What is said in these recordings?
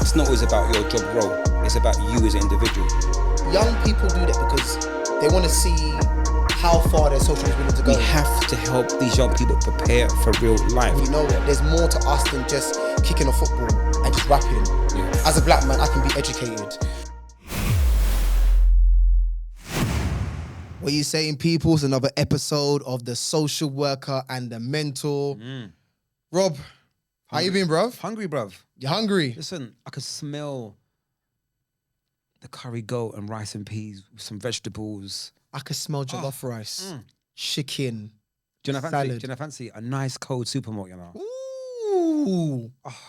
it's not always about your job role. It's about you as an individual. Young people do that because they want to see how far their social is willing to go. We have to help these young people prepare for real life. You know what? There's more to us than just kicking a football and just rapping. Yeah. As a black man, I can be educated. What are you saying, people? It's another episode of The Social Worker and the Mentor. Rob, how you been, bruv? Hungry, bruv. You hungry? Listen, I can smell the curry goat and rice and peas with some vegetables. I can smell jollof rice, chicken, salad. Do you fancy a nice cold supermarket, you know? Ooh. Oh.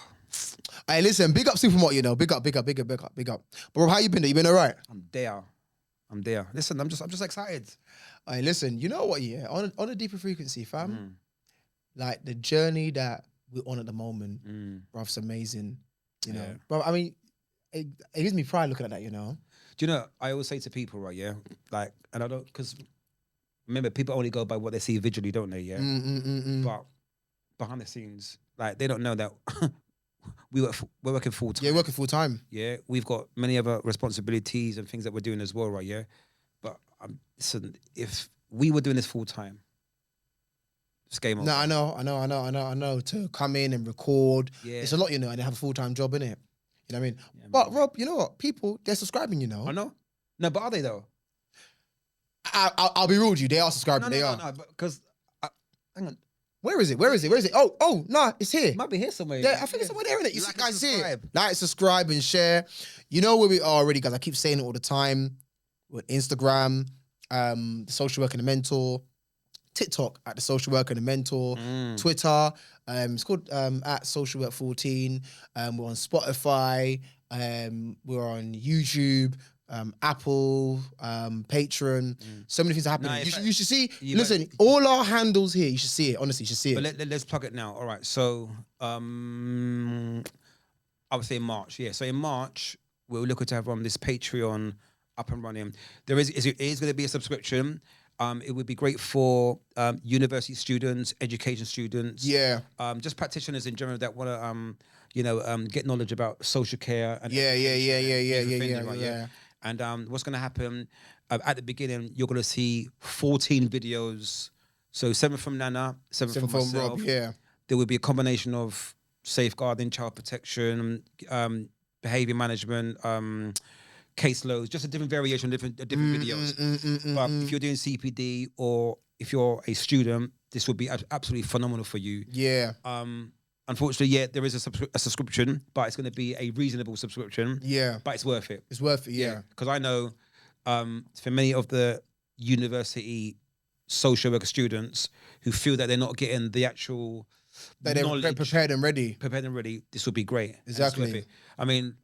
Hey, listen, big up supermarket, you know. Big up. But Rob, how you been? You been all right? I'm there. Listen, I'm just excited. Hey, listen, you know what? Yeah, on a deeper frequency, fam. Like the journey that we're on at the moment, bruv, it's amazing. You know, bro. I mean, it gives me pride looking at that. You know. Do you know? I always say to people, right? Yeah, like, and I don't, because remember, people only go by what they see visually, don't they? Yeah. But behind the scenes, like, they don't know that we're working full time. Yeah, working full time. Yeah, we've got many other responsibilities and things that we're doing as well, right? Yeah, but listen, if we were doing this full time, it's game over. No, I know. To come in and record, it's a lot, you know, and they have a full time job, innit? You know what I mean? Yeah, but Rob, you know what? People, they're subscribing, you know. I know. No, but are they though? I'll be rude with you. They are subscribing. No, because hang on. Where is it? Oh, no, it's here. It might be here somewhere. Yeah, I think it's somewhere there, innit? You see, guys, see it. Like, subscribe, and share. You know where we are already, guys. I keep saying it all the time. We're on Instagram, The Social Worker and the Mentor, TikTok at The Social Worker and the Mentor, Twitter, it's called at Social Work 14. We're on Spotify, we're on YouTube, Apple, Patreon, so many things are happening. You should see, listen, all our handles here, you should see it, honestly, you should see it. But let's plug it now. All right, so I would say March, yeah. So in March, we're looking to have this Patreon up and running. It is going to be a subscription. It would be great for university students, education students, just practitioners in general that want to, get knowledge about social care. And Yeah. And what's going to happen at the beginning? You're going to see 14 videos. So 7 from Nana, 7 from myself. Rob, yeah. There will be a combination of safeguarding, child protection, behavior management. Caseloads, just a different variation, different videos. But if you're doing CPD or if you're a student, this would be absolutely phenomenal for you. Yeah. Unfortunately, there is a subscription, but it's going to be a reasonable subscription. Yeah. But it's worth it. It's worth it, yeah. Because I know for many of the university social worker students who feel that they're not getting the actual knowledge, they're prepared and ready. This would be great. Exactly. I mean,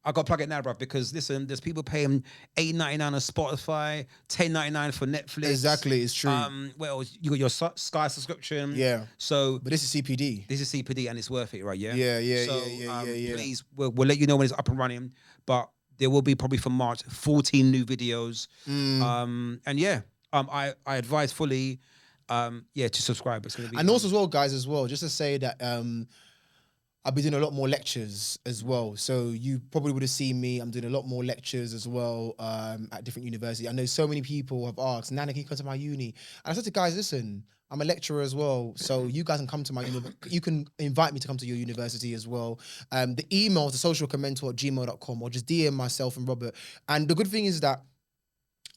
I got to plug it now, bro, because listen, there's people paying $8.99 on Spotify, $10.99 for Netflix. Exactly, it's true. Well, you got your Sky subscription. Yeah. So, but this is CPD. This is CPD, and it's worth it, right? Yeah. Yeah. Please, we'll let you know when it's up and running. But there will be probably from March 14 new videos. I advise fully, to subscribe. It's gonna be. And also as well, guys, just to say that I'll be doing a lot more lectures as well. So you probably would have seen me. I'm doing a lot more lectures as well at different universities. I know so many people have asked, Nana, can you come to my uni? And I said to guys, listen, I'm a lecturer as well. So you guys can come to my you can invite me to come to your university as well. The email is thesocialworkermentor@gmail.com, or just DM myself and Robert. And the good thing is that,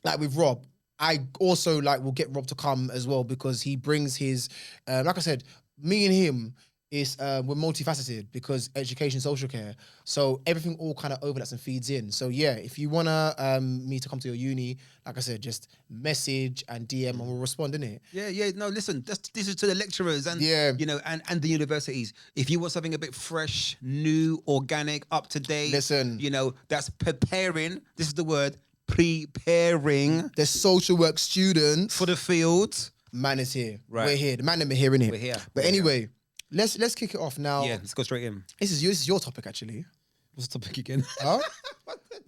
like with Rob, I also will get Rob to come as well, because he brings his, like I said, me and him, we're multifaceted, because education, social care. So everything all kind of overlaps and feeds in. So yeah, if you wanna me to come to your uni, like I said, just message and DM and we'll respond, innit? Yeah. No, listen, this is to the lecturers and and the universities. If you want something a bit fresh, new, organic, up to date, listen, that's preparing. This is the word, preparing the social work students for the field. Man is here. Right. We're here. The man them are here, innit? We're here. But anyway. Let's kick it off now. Yeah, let's go straight in. This is your topic, actually. What's the topic again? Huh?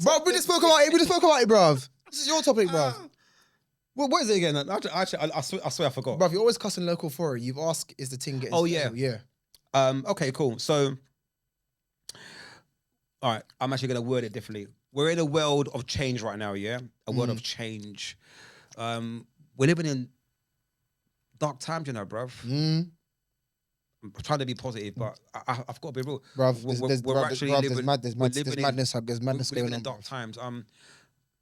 Bro, we just spoke about it, bruv. This is your topic, bruv. Well, what is it again? Actually, I swear I forgot. Bruv, you're always cussing local authority. You've asked, is the thing getting... Oh, yeah. Yeah. Okay, cool. So, All right, I'm actually going to word it differently. We're in a world of change right now, yeah? A world of change. We're living in dark times, you know, bruv. I'm trying to be positive, but I've got to be real. Bruv, We're actually living. there's We're living madness we're going living on, in dark bruv. times.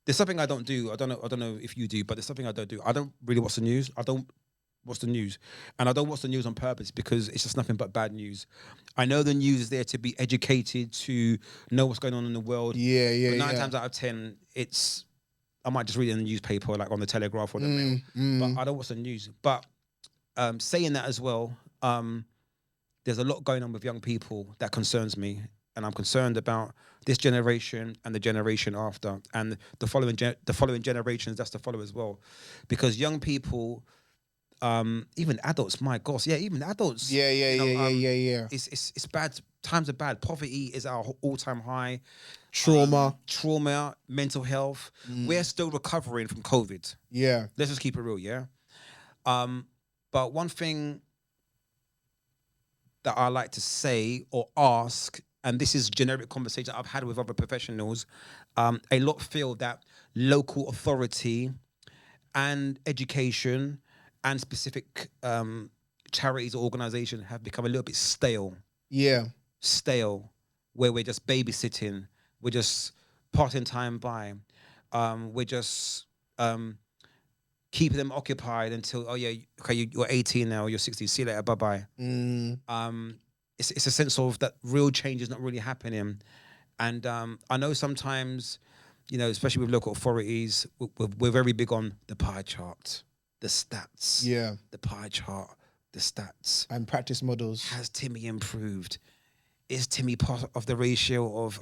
There's something I don't do. I don't know if you do, but there's something I don't do. I don't really watch the news. I don't watch the news, and I don't watch the news on purpose because it's just nothing but bad news. I know the news is there to be educated, to know what's going on in the world. But nine times out of 10, I might just read it in the newspaper, like on the Telegraph or the Mail. But I don't watch the news. But saying that as well, there's a lot going on with young people that concerns me, and I'm concerned about this generation and the generation after, and the following generations that's to follow as well, because young people, even adults, my gosh, yeah, even adults, Yeah. it's bad. Times are bad. Poverty is our all-time high. Trauma, mental health. We're still recovering from COVID. Yeah. Let's just keep it real, yeah. But one thing that I like to say or ask, and this is generic conversation I've had with other professionals, a lot feel that local authority and education and specific charities or organizations have become a little bit stale. Yeah. Stale, where we're just babysitting, we're just passing time by, we're just keeping them occupied until, oh yeah, okay, you're 18 now, you're 16, see you later, bye-bye. It's a sense of that real change is not really happening. And I know sometimes, you know, especially with local authorities, we're very big on the pie chart, the stats. Yeah. The pie chart, the stats. And practice models. Has Timmy improved? Is Timmy part of the ratio of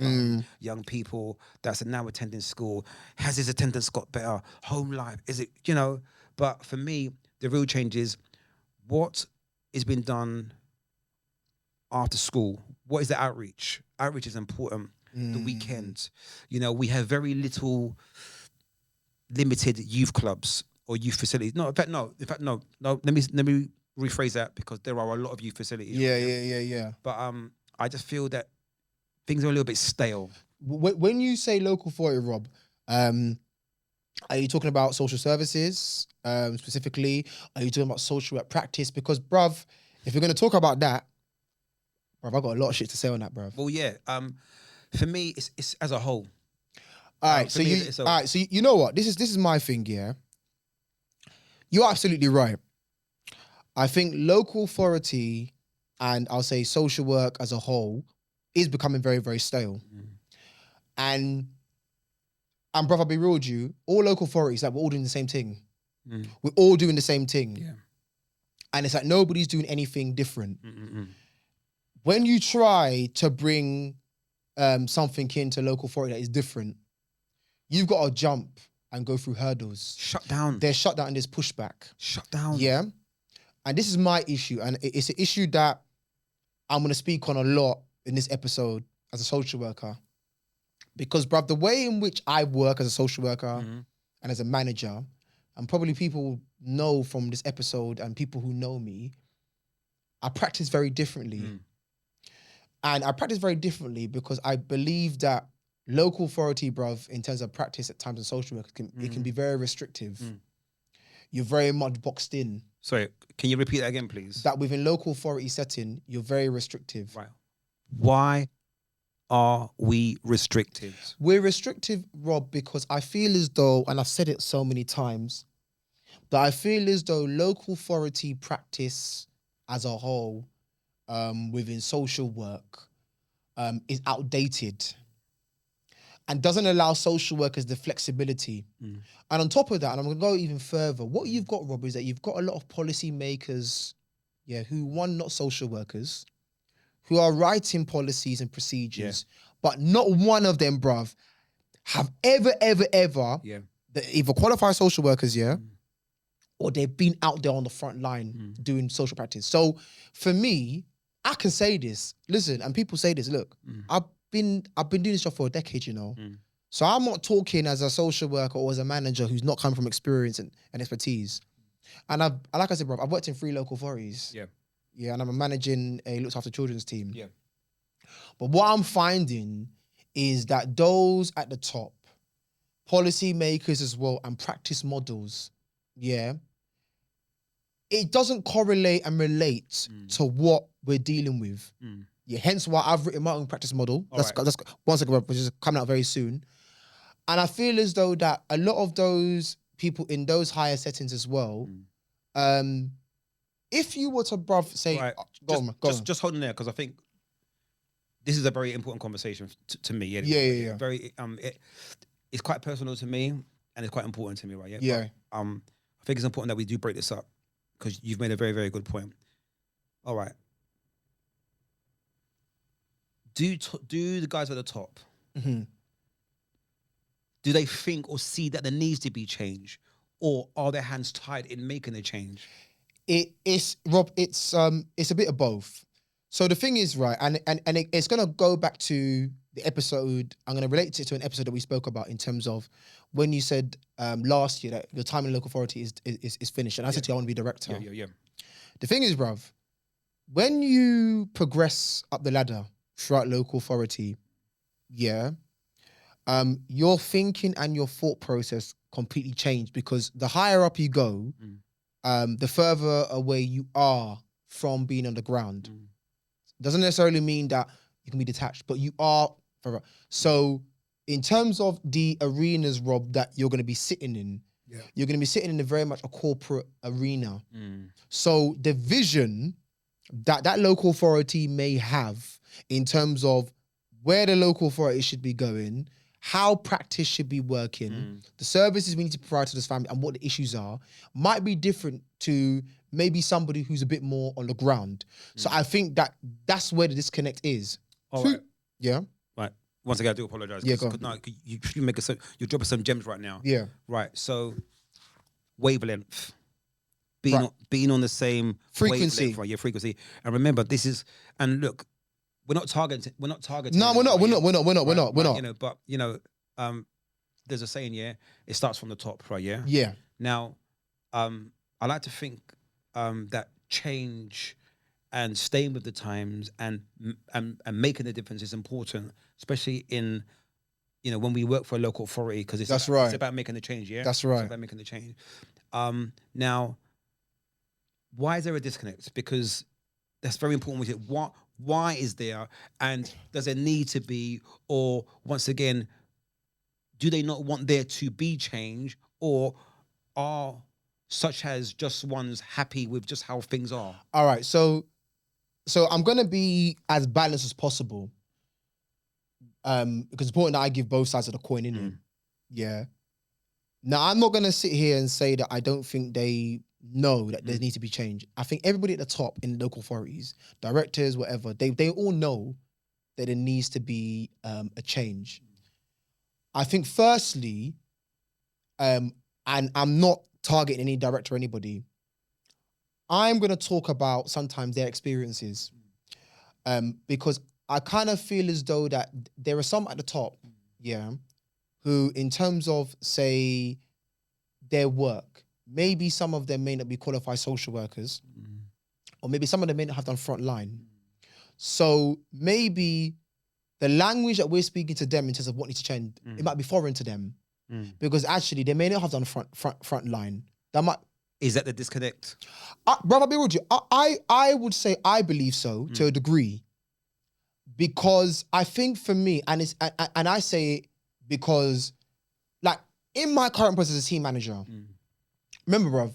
young people that's now attending school? Has his attendance got better? Home life, is it, you know? But for me, the real change is what is being done after school. What is the outreach? Outreach is important. The weekends, you know, we have very limited youth clubs or youth facilities. No. Let me rephrase that, because there are a lot of youth facilities. Yeah. But I just feel that things are a little bit stale. When you say local authority, Rob, are you talking about social services specifically? Are you talking about social work practice? Because, bruv, if you're going to talk about that, bruv, I've got a lot of shit to say on that, bruv. Well, yeah. For me, it's as a whole. All right, so you know what? This is my thing, yeah. You're absolutely right. I think local authority and I'll say social work as a whole is becoming very, very stale. And brother, I'll be real with you, all local authorities, like, we're all doing the same thing. We're all doing the same thing. Yeah. And it's like nobody's doing anything different. When you try to bring something into local authority that is different, you've got to jump and go through hurdles. Shut down. There's shut down and there's pushback. Shut down. Yeah. And this is my issue. And it's an issue that I'm going to speak on a lot in this episode as a social worker. Because, bruv, the way in which I work as a social worker and as a manager, and probably people know from this episode and people who know me, I practice very differently. And I practice very differently because I believe that local authority, bruv, in terms of practice at times in social work, it can be very restrictive. You're very much boxed in. Sorry, can you repeat that again, please? That within local authority setting, you're very restrictive. Right. Why are we restricted? We're restrictive, Rob, because I feel as though, and I've said it so many times, that I feel as though local authority practice as a whole within social work is outdated and doesn't allow social workers the flexibility. And on top of that, and I'm going to go even further, what you've got, Rob, is that you've got a lot of policy makers, who, one, not social workers, who are writing policies and procedures, but not one of them, bruv, have ever either qualified social workers, or they've been out there on the front line doing social practice. So for me, I can say this, listen, and people say this, look, I've been doing this job for a decade, you know. So I'm not talking as a social worker or as a manager who's not coming from experience and expertise. And like I said, bro, I've worked in 3 local authorities. Yeah, and I'm managing a looked after children's team. But what I'm finding is that those at the top, policy makers as well, and practice models, yeah, it doesn't correlate and relate to what we're dealing with. Yeah, hence why I've written my own practice model. That's one second, which is coming out very soon. And I feel as though that a lot of those people in those higher settings as well, if you were to, bruv, say, Right. go on. Just hold on there, because I think this is a very important conversation to me. Anyway. Yeah. Very it's quite personal to me, and it's quite important to me, right? Yeah. But, I think it's important that we do break this up, because you've made a very, very good point. All right. Do the guys at the top, do they think or see that there needs to be change, or are their hands tied in making a change? It's Rob. It's a bit of both. So the thing is, right, and it's gonna go back to the episode. I'm gonna relate it to an episode that we spoke about in terms of when you said last year that your time in local authority is finished, and I said to you I want to be director. Yeah. The thing is, bruv, when you progress up the ladder throughout local authority, yeah, your thinking and your thought process completely change, because the higher up you go, the further away you are from being on the ground. Doesn't necessarily mean that you can be detached, but you are further. So in terms of the arenas, Rob, that you're going to be sitting in, you're going to be sitting in a very much a corporate arena. So the vision that local authority may have in terms of where the local authority should be going, how practice should be working, the services we need to provide to this family, and what the issues are, might be different to maybe somebody who's a bit more on the ground. So I think that's where the disconnect is. All right. Yeah. Right. Once again, I do apologize. Yeah, go on. No, you're dropping some gems right now. Yeah. Right. So wavelength. Being on the same frequency. Wavelength, right? Yeah, frequency. And remember, this is, and look, we're not targeting. No, we're not. You know, but you know, there's a saying, yeah, it starts from the top, right? Yeah. Yeah. Now, I like to think that change and staying with the times and making a difference is important, especially in, you know, when we work for a local authority, because it's about making a change. Yeah, that's right. It's about making the change. Now, why is there a disconnect? Because that's very important. With it, why is there, and does there need to be, or once again, do they not want there to be change, or are such as just ones happy with just how things are? All right, so I'm gonna be as balanced as possible, because it's important that I give both sides of the coin, innit? Yeah. Now, I'm not gonna sit here and say that I don't think they know that there needs to be change. I think everybody at the top in local authorities, directors, whatever, they all know that there needs to be a change. I think firstly, and I'm not targeting any director or anybody, I'm going to talk about sometimes their experiences, because I kind of feel as though that there are some at the top, yeah, who in terms of, say, their work, maybe some of them may not be qualified social workers, or maybe some of them may not have done front line. So maybe the language that we're speaking to them in terms of what needs to change, it might be foreign to them, because actually they may not have done front line. That might. Is that the disconnect? Brother, I'll be real with you. I would say I believe so to a degree, because I think for me, and I say it because, like, in my current post as a team manager, remember, bruv,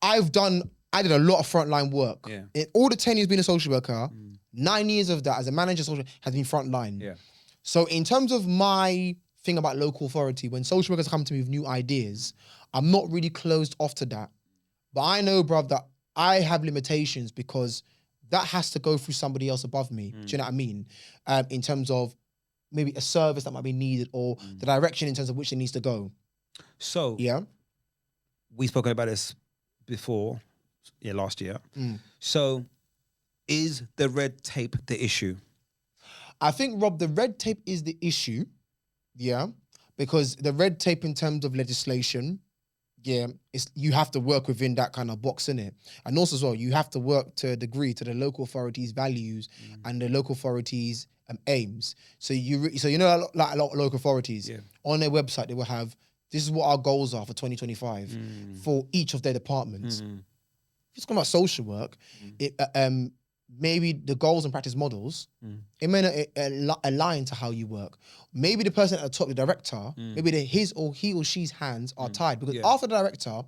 I did a lot of frontline work. Yeah. In all the 10 years being a social worker, 9 years of that as a manager social has been frontline. Yeah. So in terms of my thing about local authority, when social workers come to me with new ideas, I'm not really closed off to that. But I know, bruv, that I have limitations because that has to go through somebody else above me. Do you know what I mean? In terms of maybe a service that might be needed, or the direction in terms of which it needs to go. So yeah, we spoke about this before, last year. So is the red tape the issue? I think, Rob, the red tape is the issue, yeah, because the red tape in terms of legislation, yeah, it's you have to work within that kind of box in it, and also as well, you have to work to a degree to the local authorities' values and the local authorities' aims. So you know, a lot of local authorities Yeah. on their website they will have this is what our goals are for 2025 for each of their departments. If it's talking about social work, it maybe the goals and practice models it may not align to how you work. Maybe the person at the top, the director, maybe he or she's hands are tied because after the director,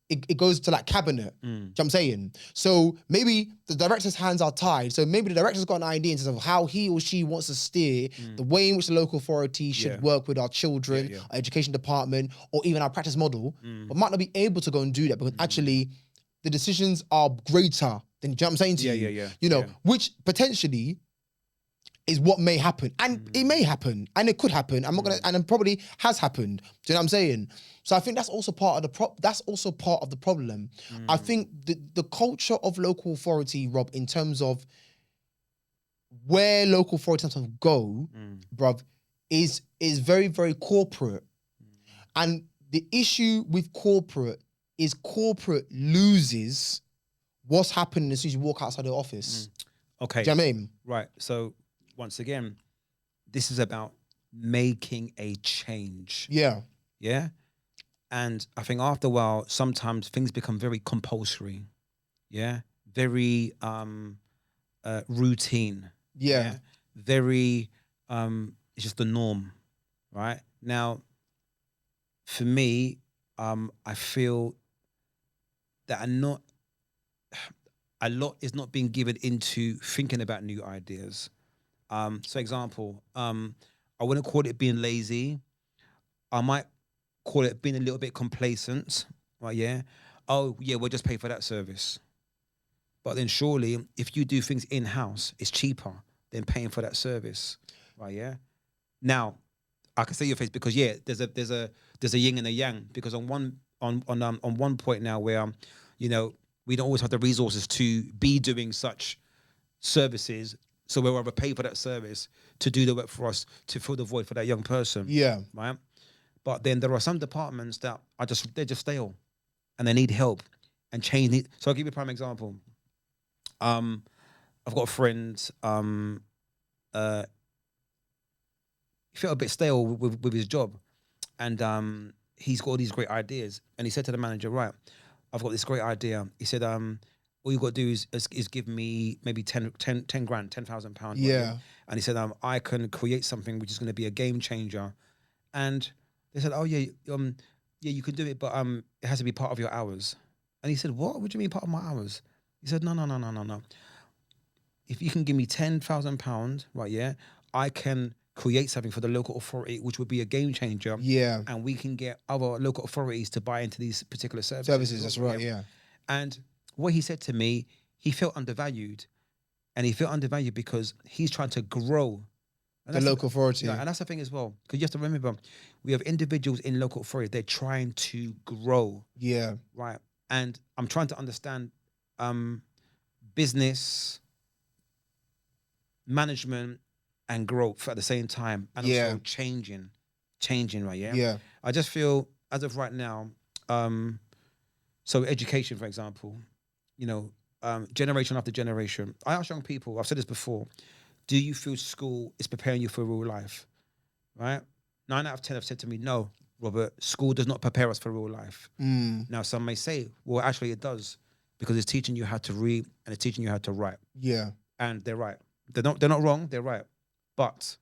it goes to like cabinet. Do you know what I'm saying? So maybe the director's hands are tied. So maybe the director's got an idea in terms of how he or she wants to steer the way in which the local authority should work with our children, our education department, or even our practice model, but might not be able to go and do that because actually the decisions are greater than, do you know what I'm saying to you? You know, which potentially is what may happen. And it may happen. And it could happen. I'm not gonna, and it probably has happened. Do you know what I'm saying? So I think that's also part of the problem. I think the culture of local authority, Rob, in terms of where local authorities sometimes go, bruv, is very, very corporate. And the issue with corporate is corporate loses what's happening as soon as you walk outside the office. Okay. Do you know what I mean? Right. So once again, this is about making a change. Yeah. Yeah. And I think after a while, sometimes things become very compulsory. Yeah. Very routine. Yeah. Very it's just the norm. Right. Now, for me, I feel that a lot is not being given into thinking about new ideas. So example, I wouldn't call it being lazy. I might call it being a little bit complacent, right? Yeah. Oh, yeah, we'll just pay for that service. But then surely, if you do things in-house, it's cheaper than paying for that service, right? Yeah. Now, I can see your face because there's a yin and a yang because on one point now where you know we don't always have the resources to be doing such services, so we'll rather pay for that service to do the work for us to fill the void for that young person. Yeah. Right. But then there are some departments that they're just stale, and they need help and change it. So I'll give you a prime example. I've got a friend. He felt a bit stale with his job, and he's got all these great ideas. And he said to the manager, "Right, I've got this great idea." He said, "All you got to do is give me maybe 10 grand, £10,000." Yeah. And he said, "I can create something which is going to be a game changer." And they said, "Oh yeah, you can do it, but it has to be part of your hours." And he said, "What? What do you mean part of my hours?" He said, "No. If you can give me £10,000, right? Yeah, I can create something for the local authority, which would be a game changer. Yeah. And we can get other local authorities to buy into these particular services." That's right, yeah. And what he said to me, he felt undervalued. And he felt undervalued because he's trying to grow. And The local authority. and that's the thing as well. Because you have to remember, we have individuals in local authority, they're trying to grow. Yeah. Right. And I'm trying to understand business, management, and growth at the same time. And also changing, right? Yeah. Yeah. I just feel, as of right now, so education, for example, you know, generation after generation. I ask young people, I've said this before, do you feel school is preparing you for real life? Right? 9 out of 10 have said to me, no, Robert, school does not prepare us for real life. Now, some may say, well, actually it does, because it's teaching you how to read and it's teaching you how to write. Yeah. And they're right. They're not wrong, they're right. But,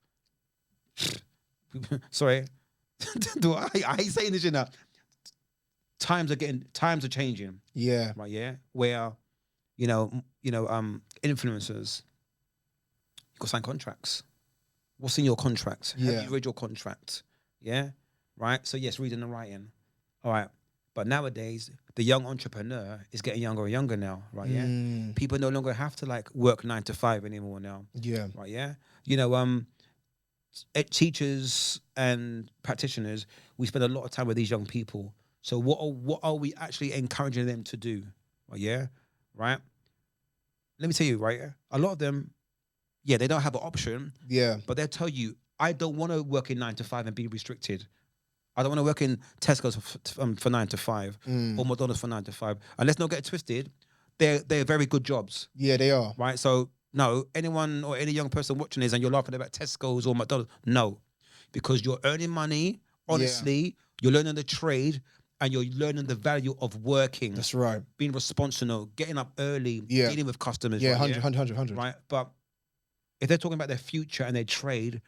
sorry, I hate saying this, you know, times are changing. Yeah. Right, yeah? Where, influencers, you got to sign contracts. What's in your contract? Yeah. Have you read your contract? Yeah? Right? So yes, reading and writing. All right. But nowadays, the young entrepreneur is getting younger and younger now, right? Yeah. People no longer have to like work 9 to 5 anymore now. Yeah. Right, yeah. You know, teachers and practitioners, we spend a lot of time with these young people. So what are we actually encouraging them to do? Right, yeah. Right. Let me tell you, right? A lot of them, they don't have an option. Yeah. But they'll tell you, I don't want to work in 9 to 5 and be restricted. I don't want to work in Tesco's for 9 to 5 or McDonald's for 9 to 5. And let's not get it twisted. They're very good jobs, Yeah, they are. right? So no, anyone or any young person watching this and you're laughing about Tesco's or McDonald's, no, because you're earning money. Honestly, you're learning the trade and you're learning the value of working. That's right. Being responsible, getting up early, Yeah. dealing with customers. Yeah, right? 100. Right, but if they're talking about their future and their trade,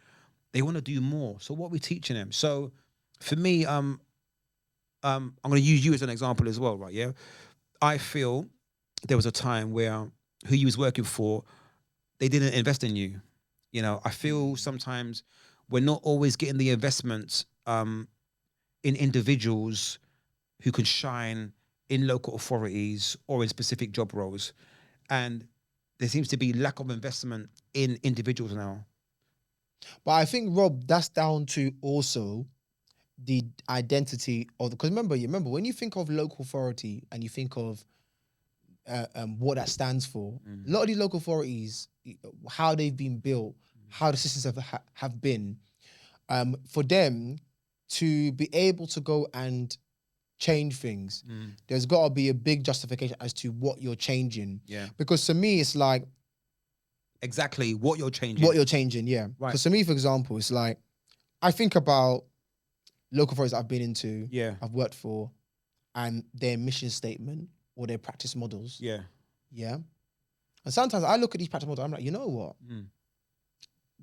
they want to do more. So what are we teaching them? So for me, I'm going to use you as an example as well, right? Yeah, I feel there was a time where who you was working for, they didn't invest in you. You know, I feel sometimes we're not always getting the investment in individuals who can shine in local authorities or in specific job roles, and there seems to be lack of investment in individuals now. But I think, Rob, that's down to also the identity of because remember when you think of local authority and you think of what that stands for, a lot of these local authorities, how they've been built, how the systems have been, for them to be able to go and change things, there's got to be a big justification as to what you're changing. Yeah. Because to me, it's like exactly what you're changing. what you're changing, yeah. Right. Because to me, for example, it's like I think about local authorities I've been into, Yeah. I've worked for, and their mission statement or their practice models. Yeah. Yeah. And sometimes I look at these practice models, I'm like, you know what?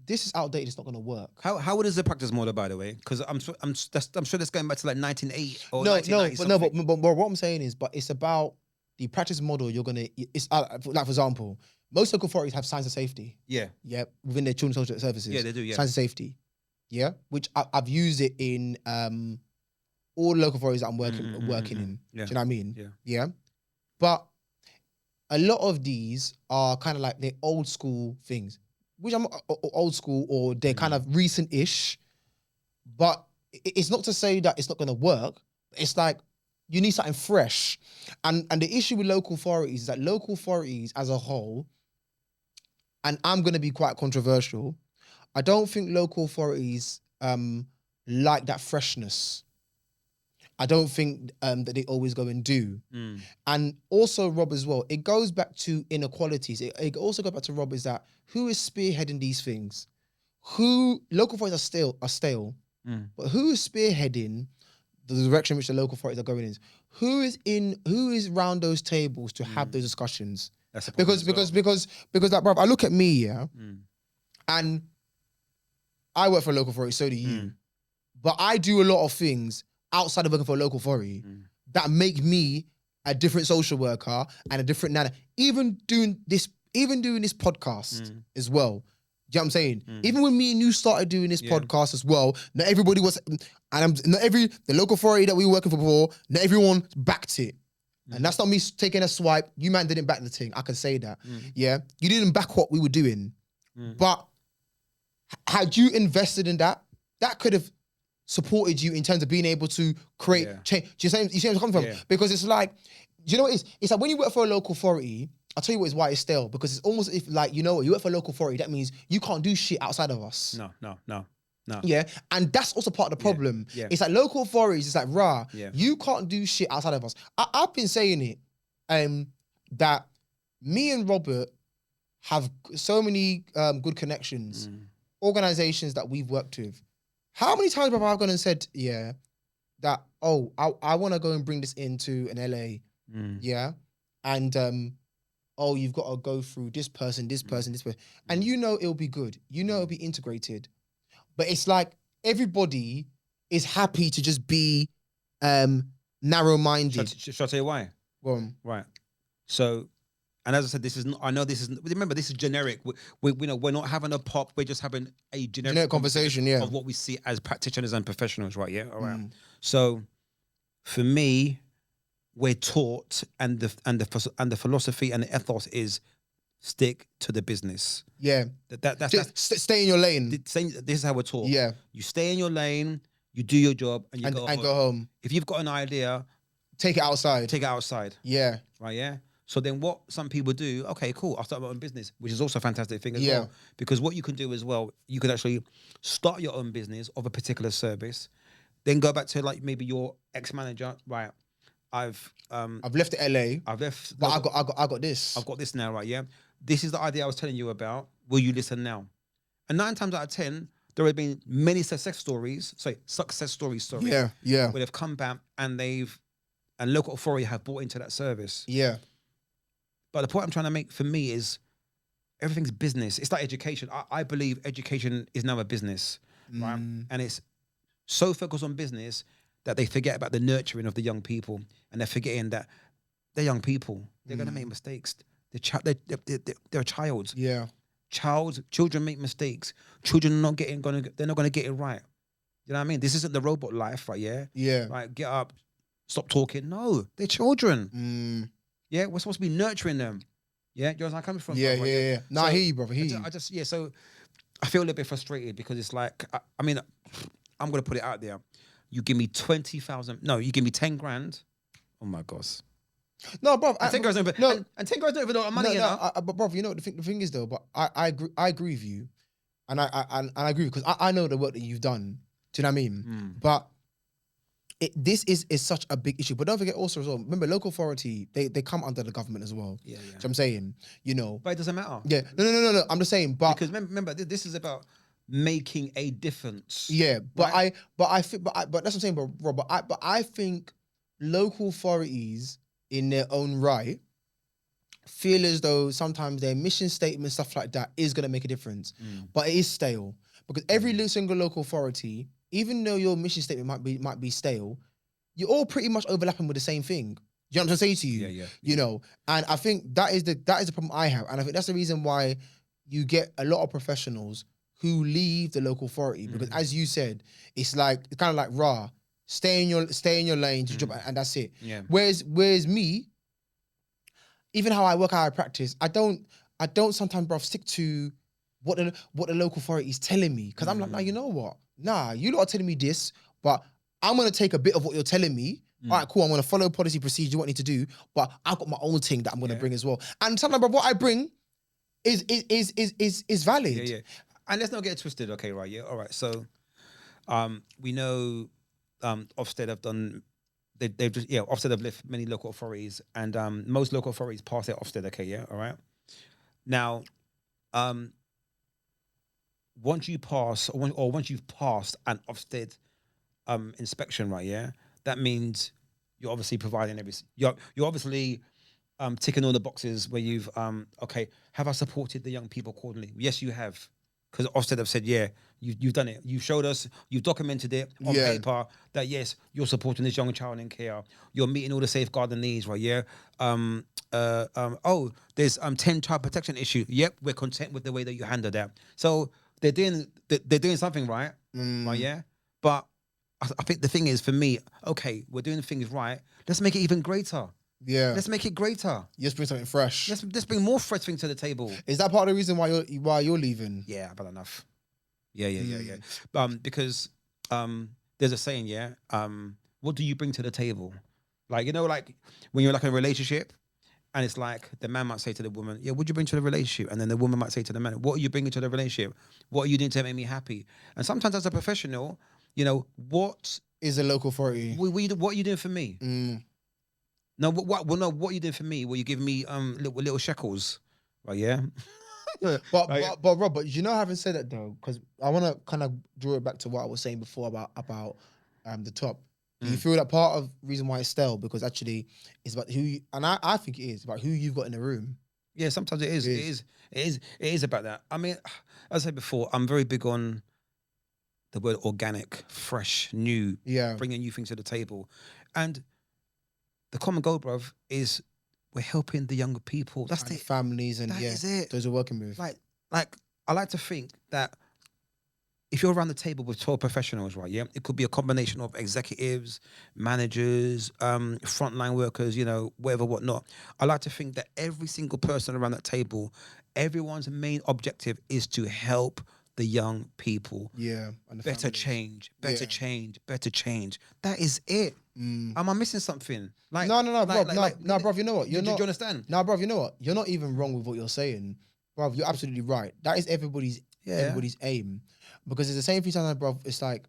This is outdated. It's not going to work. How old is the practice model, by the way? Because I'm sure that's going back to like 1980 or No, 1990 but what I'm saying is, but it's about the practice model. You're gonna, it's like for example, most local authorities have signs of safety. Yeah. Yeah, within their children's social services. Yeah, they do. Yeah. Signs of safety. Yeah, which I've used it in all the local authorities that I'm working in. Yeah. Do you know what I mean? Yeah. Yeah. But a lot of these are kind of like the old school things, which I'm old school or they're kind of recent-ish. But it's not to say that it's not going to work. It's like you need something fresh. And the issue with local authorities is that local authorities as a whole, and I'm going to be quite controversial, I don't think local authorities like that freshness. I don't think that they always go and do. And also, Rob, as well, it goes back to inequalities. It also goes back to, Rob, is that who is spearheading these things? Local authorities are stale, but who is spearheading the direction in which the local authorities are going in? Who is round those tables to have those discussions? That's Because like, bruv, I look at me, yeah, and I work for a local authority, so do you. But I do a lot of things outside of working for a local authority that make me a different social worker and a different nana. Even doing this podcast as well. Do you know what I'm saying? Even when me and you started doing this podcast as well, not everybody was, the local authority that we were working for before, not everyone backed it. And that's not me taking a swipe. You man didn't back the thing. I can say that. Yeah. You didn't back what we were doing. But had you invested in that, that could have supported you in terms of being able to create change. Do you see where I'm coming from? Yeah. Because it's like, do you know what it is? It's like when you work for a local authority, I'll tell you what is why it's stale. Because it's almost if like, you know what, you work for a local authority, that means you can't do shit outside of us. No. Yeah. And that's also part of the problem. Yeah. It's like local authorities, it's like, Yeah. you can't do shit outside of us. I've been saying it, that me and Robert have so many good connections, organizations that we've worked with. How many times have I gone and said, that, oh, I want to go and bring this into an LA, and oh, you've got to go through this person, and you know it'll be good. You know it'll be integrated. But it's like everybody is happy to just be narrow-minded. Shall I tell you why? Go on. Right. So, and as I said, remember, this is generic. We're not having a pop. We're just having a generic conversation, of what we see as practitioners and professionals, right? Yeah. All right. So, for me, we're taught, and the philosophy and the ethos is stick to the business. Yeah. That's stay in your lane. This is how we're taught. Yeah. You stay in your lane. You do your job, and you go home. If you've got an idea, take it outside. Yeah. Right. Yeah. So then what some people do, okay, cool, I'll start my own business, which is also a fantastic thing as well. Because what you can do as well, you can actually start your own business of a particular service, Then go back to like maybe your ex-manager, right? I've left the LA, I've left. but I got this. I've got this now, right? Yeah. This is the idea I was telling you about. Will you listen now? And 9 times out of 10, there have been many success stories. Sorry, Yeah, yeah, where they've come back and local authority have bought into that service. yeah. But the point I'm trying to make for me is everything's business. It's like education. I believe education is now a business, right? And it's so focused on business that they forget about the nurturing of the young people, and they're forgetting that they're young people. They're going to make mistakes. They're a child. Yeah. Children make mistakes. Children are they're not gonna get it right. You know what I mean? This isn't the robot life, right? Yeah. Yeah. Right. Get up, stop talking. No, they're children. Yeah, we're supposed to be nurturing them. Yeah, you know where I'm coming from? Yeah, brother, yeah, yeah. No, I hear you, brother. So I feel a little bit frustrated because it's like, I mean, I'm gonna put it out there. You give me 20,000. No, you give me 10 grand. Oh my gosh. No, bro. 10 grand's not even, and 10 grand's not even a lot of money, you know? But bro, you know the thing is though. But I agree with you, and I agree because I know the work that you've done. Do you know what I mean? But this is such a big issue. But don't forget also as well. Remember, local authority they come under the government as well. Yeah, yeah. So I'm saying, you know. But it doesn't matter. Yeah. No. I'm just saying, but because remember, this is about making a difference. Yeah, but right? but that's what I'm saying, but I think local authorities in their own right feel as though sometimes their mission statement, stuff like that, is going to make a difference. But it is stale. Because every single local authority, even though your mission statement might be stale, you're all pretty much overlapping with the same thing. Do you know what I'm saying to you? Yeah. You know, and I think that is the problem I have. And I think that's the reason why you get a lot of professionals who leave the local authority. Because as you said, it's kind of like raw. Stay in your lane, do your job, and that's it. Yeah. Whereas me, even how I work, how I practice, I don't sometimes, bro, stick to what the local authority is telling me. Because I'm like, nah, you know what? Nah, you lot are telling me this, but I'm gonna take a bit of what you're telling me. All right, cool. I'm gonna follow policy procedure, what I need to do, but I've got my own thing that I'm gonna bring as well. And sometimes, bro, what I bring is valid. Yeah. And let's not get it twisted, okay, right? Yeah, all right. So, we know Ofsted have done. They've just Ofsted have left many local authorities, and most local authorities pass their Ofsted. Okay, yeah, all right. Now, once you've passed an Ofsted inspection, right? Yeah, that means you're obviously providing you're obviously ticking all the boxes where you've okay. Have I supported the young people accordingly? Yes, you have. Because Ofsted have said, yeah, you've done it. You've showed us, you've documented it on paper that, yes, you're supporting this young child in care. You're meeting all the safeguarding needs, right? Yeah. There's 10 child protection issue. Yep, we're content with the way that you handle that. So they're doing something right, right? Yeah. But I think the thing is, for me, okay, we're doing things right. Let's make it even greater. Yeah. Let's make it greater. Let's bring something fresh. Let's bring more fresh things to the table. Is that part of the reason why you're leaving? Yeah, about enough. Yeah. Because there's a saying, yeah. What do you bring to the table? Like, you know, like when you're like in a relationship, and it's like the man might say to the woman, yeah, what do you bring to the relationship? And then the woman might say to the man, what are you bringing to the relationship? What are you doing to make me happy? And sometimes as a professional, you know, what is a local authority? What are you doing for me? No, what are you doing for me? Well, you give me little shekels, right? Yeah. but Rob, but you know, having said that though, because I want to kind of draw it back to what I was saying before about the top. Do you feel that part of the reason why it's stale because actually it's about I think it is about who you've got in the room. Yeah, sometimes it is. It is about that. I mean, as I said before, I'm very big on the word organic, fresh, new, bringing new things to the table, and the common goal, bruv, is we're helping the younger people. That's the families and is it. Those are working with. Like I like to think that if you're around the table with 12 professionals, right? Yeah, it could be a combination of executives, managers, frontline workers, you know, whatever, whatnot. I like to think that every single person around that table, everyone's main objective is to help the young people. Yeah. And better change. That is it. Am I missing something? Like no, bro. You know what? Do you understand? No, bro. You know what? You're not even wrong with what you're saying, bro. You're absolutely right. That is everybody's aim, because it's the same thing sometimes, bro. It's like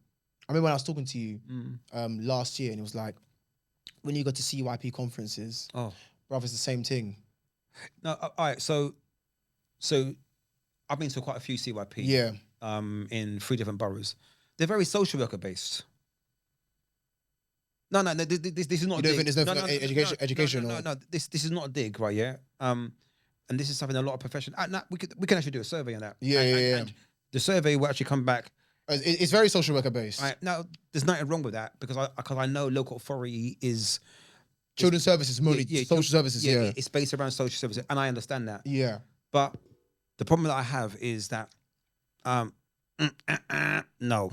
remember when I was talking to you Mm. last year, and it was like when you go to CYP conferences, Oh bruv, it's the same thing. no, all right. So I've been to quite a few CYP. Yeah. In 3 different boroughs. They're very social worker based. No, this is not You a don't dig. think there's no No, education no, or no. This is not a dig, right? Yeah. And this is something a lot of professionals. We can actually do a survey on that. Yeah, yeah. And the survey will actually come back. It's very social worker based. Right now, there's nothing wrong with that because I know local authority is Children's services, mostly social services. Yeah. It's based around social services, and I understand that. Yeah. But the problem that I have is that no.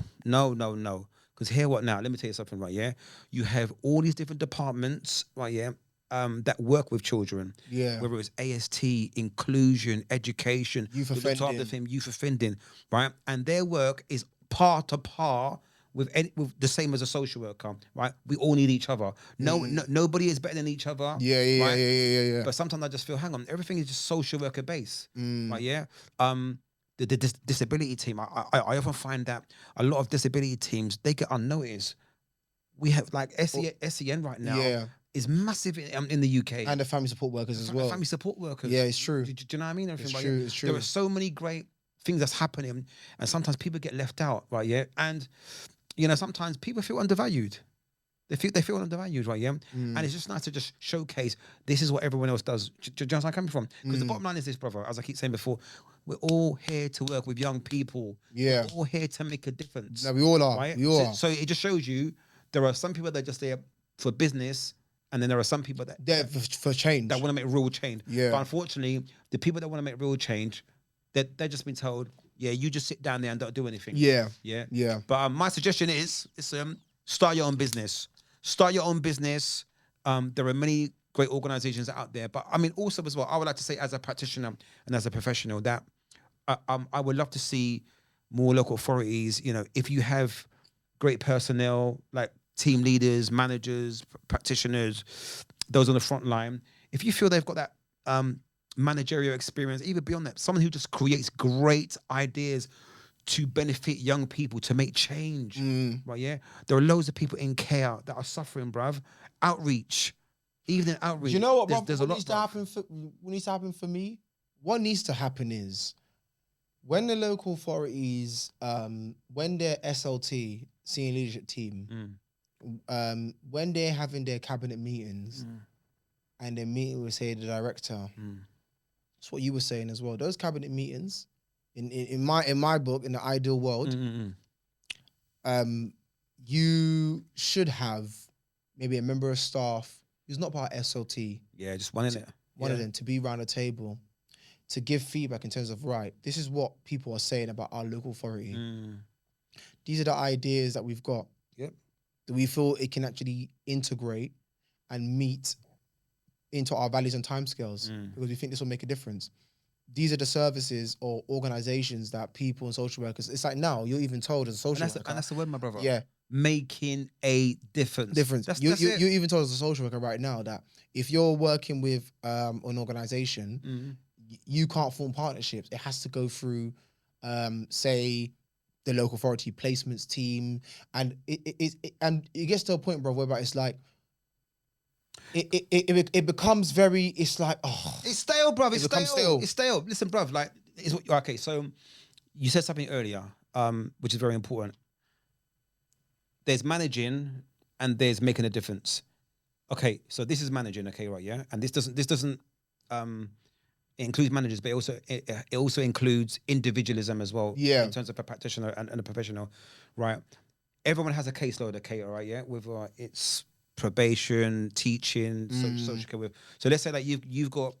Because here, what now? Let me tell you something, right? Yeah, you have all these different departments, right? Yeah, that work with children. Yeah. Whether it's AST, inclusion, education, Youth they look after offending. them, youth offending, right? And their work is par to par with the same as a social worker, right? We all need each other. Nobody is better than each other. Right? Yeah. But sometimes I just feel, hang on, everything is just social worker based, Mm. right? Yeah. The disability team, I often find that a lot of disability teams, they get unnoticed. We have like SEN right now Yeah. is massive in the UK. And the family support workers as well. Family support workers. Yeah, it's true. Do you know what I mean? It's Everything, right? true. Yeah. It's true. There are so many great things that's happening, and sometimes people get left out, right? Yeah. And sometimes people feel undervalued. They feel undervalued, right? Yeah. And it's just nice to just showcase this is what everyone else does. Do you know where I'm coming from? Because the bottom line is this, brother, as I keep saying before, we're all here to work with young people. Yeah. We're all here to make a difference. No, we all are. Right? We all are. So it just shows you there are some people that are just there for business, and then there are some people that They're for change. that want to make real change. Yeah. But unfortunately, the people that want to make real change, they're just been told, yeah, you just sit down there and don't do anything. Yeah. Yeah. Yeah. But my suggestion is start your own business. Start your own business. There are many great organizations out there. But I mean, also as well, I would like to say as a practitioner and as a professional that I would love to see more local authorities, if you have great personnel like team leaders, managers, practitioners, those on the front line, if you feel they've got that managerial experience, even beyond that, someone who just creates great ideas to benefit young people, to make change, right? Yeah, there are loads of people in care that are suffering, bruv. Outreach, even in outreach. Do you know what, there's what a lot. needs to happen what needs to happen for me? What needs to happen is when the local authorities, when their SLT, senior leadership team, when they're having their cabinet meetings and they're meeting with, say, the director, that's what you were saying as well. Those cabinet meetings, in my book, in the ideal world, you should have maybe a member of staff who's not part of SLT. Yeah, just one in it. One of them to be around the table to give feedback in terms of, right, this is what people are saying about our local authority. These are the ideas that we've got. Yep. That we feel it can actually integrate and meet into our values and timescales because we think this will make a difference. These are the services or organizations that people and social workers, it's like now you're even told as a social worker. And that's the word, my brother. Yeah. Making a difference. You're even told as a social worker right now that if you're working with an organization, you can't form partnerships. It has to go through, say, the local authority placements team, and it gets to a point, bro, whereby it's like it becomes very. It's like it's stale, bruv. It's stale. It's stale. Listen, bruv. Like, okay. So you said something earlier, which is very important. There's managing and there's making a difference. Okay, so this is managing, okay, right, yeah? And this doesn't it includes managers, but it also includes individualism as well. Yeah. In terms of a practitioner and a professional, right? Everyone has a caseload, okay, all right, yeah? With it's probation, teaching, social care. So let's say that you've got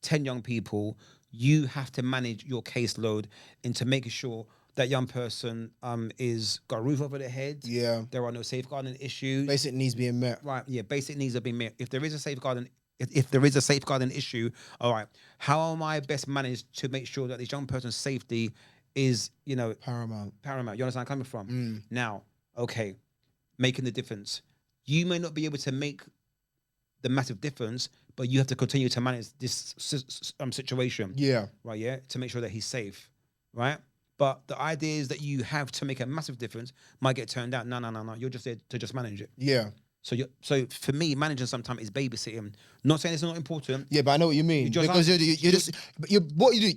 10 young people, you have to manage your caseload into making sure that young person is got a roof over their head. Yeah. There are no safeguarding issues. Basic needs being met. Right. Yeah. Basic needs are being met. If there is a safeguarding, if there is a safeguarding issue, all right. How am I best managed to make sure that this young person's safety is, Paramount. You understand where I'm coming from? Now, okay, making the difference. You may not be able to make the massive difference, but you have to continue to manage this situation. Yeah. Right. Yeah. To make sure that he's safe. Right. But the ideas that you have to make a massive difference might get turned down. No. You're just there to just manage it. Yeah. So for me, managing sometimes is babysitting. Not saying it's not important. Yeah, but I know what you mean. Because what you do,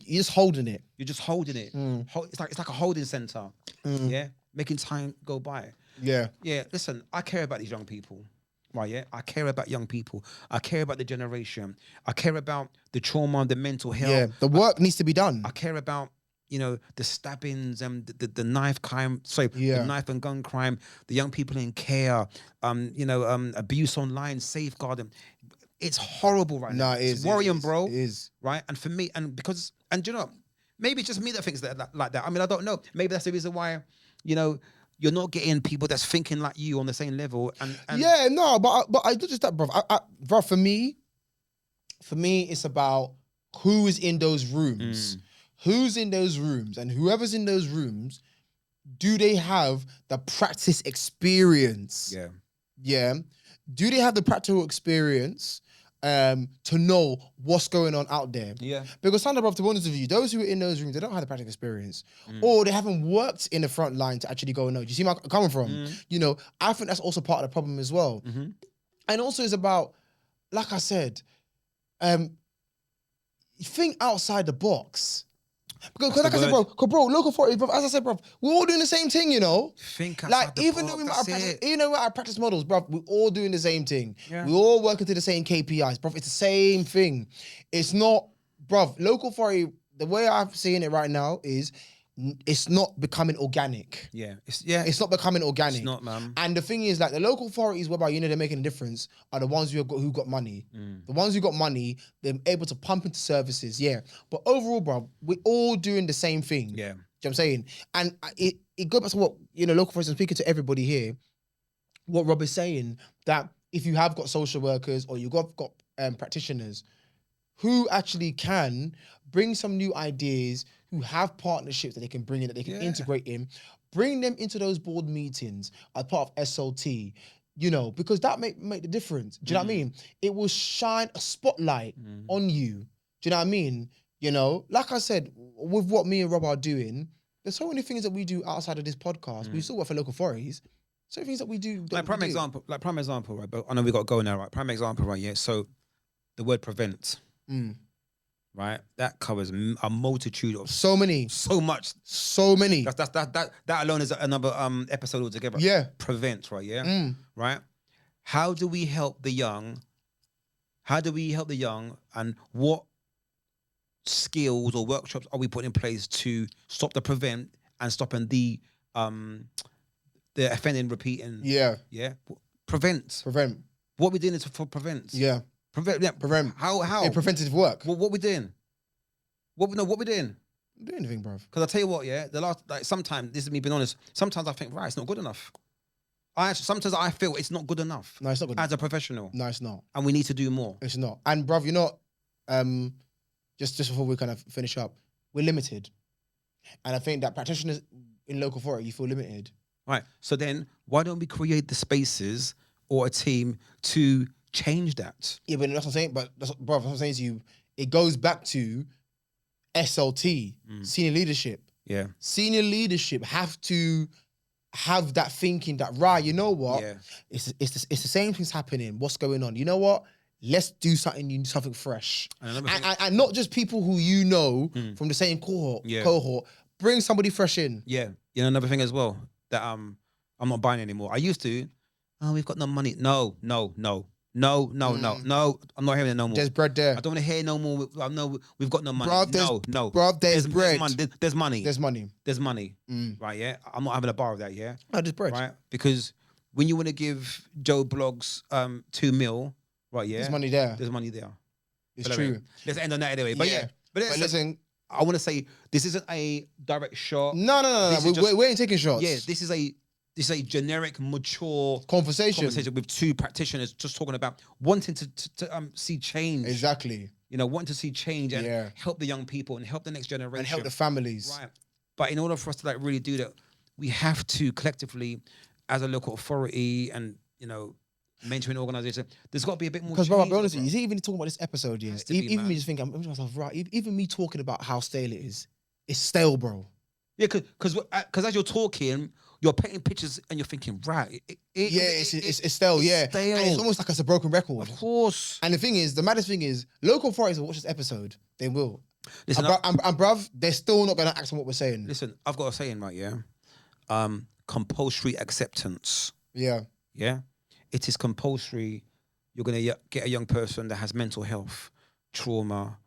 you're just holding it. You're just holding it. It's like a holding center. Yeah, making time go by. Yeah. Yeah. Listen, I care about these young people. Right. Yeah. I care about young people. I care about the generation. I care about the trauma, the mental health. Yeah. The work needs to be done. I care about, the stabbings and the knife crime. Sorry, the knife and gun crime. The young people in care. Abuse online, safeguarding. It's horrible right now. It's worrying, bro. It is. Right. And for me, and you know, maybe it's just me that thinks that like that. I mean, I don't know. Maybe that's the reason why, you're not getting people that's thinking like you on the same level. And yeah, no, but I do just that, bro. Bro, for me, it's about who is in those rooms. Who's in those rooms, and whoever's in those rooms, do they have the practice experience? Yeah. Yeah. Do they have the practical experience to know what's going on out there? Yeah. Because sometimes, to be honest with you, those who are in those rooms, they don't have the practical experience, or they haven't worked in the front line to actually go and know. Do you see where I'm coming from? I think that's also part of the problem as well. And also, it's about, like I said, think outside the box. Because like I said, bro, local authority, bro, as I said, bro, we're all doing the same thing, Think outside the box, even though our practice models, bro, we're all doing the same thing. Yeah. We're all working to the same KPIs, bro. It's the same thing. It's not, bro, local authority, the way I'm seeing it right now is it's not becoming organic. Yeah. It's not becoming organic. It's not, man. And the thing is, like, the local authorities whereby, they're making a difference are the ones who got money. The ones who got money, they're able to pump into services, yeah. But overall, bro, we're all doing the same thing. Yeah. Do you know what I'm saying? And it goes back to what, local authorities, I'm speaking to everybody here, what Rob is saying, that if you have got social workers or you've got practitioners who actually can bring some new ideas, who have partnerships that they can bring in, that they can integrate in, bring them into those board meetings as part of SOT, because that make the difference. Do you know what I mean? It will shine a spotlight on you. Do you know what I mean? Like I said, with what me and Rob are doing, there's so many things that we do outside of this podcast. We still work for local authorities. So many things that we do. Prime example, right? But I know we got to go now, right? Prime example, right? Yeah. So the word prevent. Right, that covers a multitude of so many. That alone is another episode altogether. Yeah, prevent, right? Yeah, right. How do we help the young? And what skills or workshops are we putting in place to stop the prevent and stopping the offending, repeating? Yeah. Prevent. What we're doing is for prevent. Yeah. Prevent. How? In preventative work. What we doing? What we doing? Don't do anything, bruv. Because I tell you what, sometimes, this is me being honest, sometimes I think, right, it's not good enough. Sometimes I feel it's not good enough. No, it's not good as a professional. No, it's not. And we need to do more. It's not. And bruv, just before we kind of finish up, we're limited. And I think that practitioners in local authority, you feel limited. Right. So then why don't we create the spaces or a team to change that? Yeah, but that's what I'm saying. But bruv, what I'm saying to you, it goes back to SLT, senior leadership. Yeah. Senior leadership have to have that thinking that, right, you know what? Yeah. It's the same things happening. What's going on? You know what? Let's do something new, something fresh. And not just people who from the same cohort. Bring somebody fresh in. Yeah. Another thing as well that I'm not buying anymore. I used to, we've got no money. No. I'm not hearing it no more. There's bread there. I don't want to hear no more. I know we've got no money. No. Bruv, there's bread. There's money. There's money. Right, yeah? I'm not having a bar of that, yeah? No, there's bread. Right? Because when you want to give Joe Blogs 2 mil, right, yeah? There's money there. It's true. Let's end on that anyway. But listen, I want to say, this isn't a direct shot. No. We ain't taking shots. Yeah, this is a generic, mature conversation with two practitioners just talking about wanting to see change. Exactly. Wanting to see change and help the young people and help the next generation. And help the families. Right. But in order for us to really do that, we have to collectively, as a local authority and, mentoring organization, there's got to be a bit more change. Because, bro, I'll be honest with you, even talking about this episode, even me just thinking, I'm myself, right, even me talking about how stale it is, it's stale, bro. Yeah, because as you're talking, you're painting pictures and you're thinking, right? It's stale. Yeah, stale. and it's almost like it's a broken record. Of course. And the thing is, the maddest thing is, local authorities will watch this episode. They will. Listen, and bruv, they're still not gonna act on what we're saying. listen. I've got a saying, right? Yeah. Compulsory acceptance. Yeah. Yeah. It is compulsory. You're gonna get a young person that has mental health, trauma,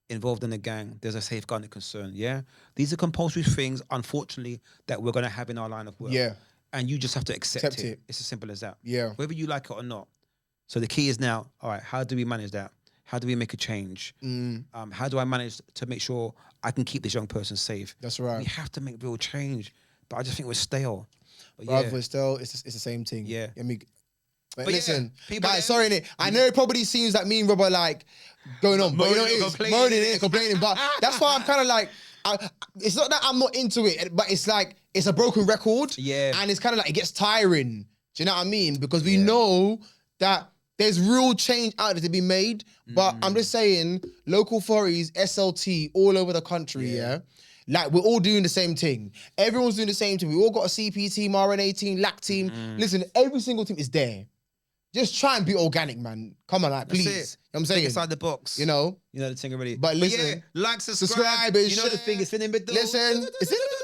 involved in a gang. There's a safeguarding concern. Yeah. These are compulsory things, unfortunately, that we're gonna have in our line of work. Yeah. And you just have to accept Accept it. it. It's as simple as that. Yeah. Whether you like it or not. So the key is now, all right, how do we manage that? How do we make a change? How do I manage to make sure I can keep this young person safe? That's right. We have to make real change. But I just think we're stale. But Bruv, yeah. we're still, it's the same thing. Yeah. I mean, but But yeah, listen, people guys, then- sorry, innit? I know it probably seems like me and Rob are like going on, but you know what it is? complaining. Moaning and complaining. But that's why I'm kind of like, it's not that I'm not into it, but it's like, it's a broken record. Yeah. And it's kind of like, it gets tiring. Do you know what I mean? Because we know that there's real change out there to be made. But I'm just saying, local authorities, SLT, all over the country, yeah? Like, we're all doing the same thing. Everyone's doing the same thing. We all got a CP team, RNA team, LAC team. Listen, every single team is there. Just try and be organic, man. Come on, like, That's please. it. You know what I'm saying? Think inside the box. You know? You know the thing already. But listen, yeah, like, subscribe. subscribe and You know the share. thing is in the middle. Listen, it's in the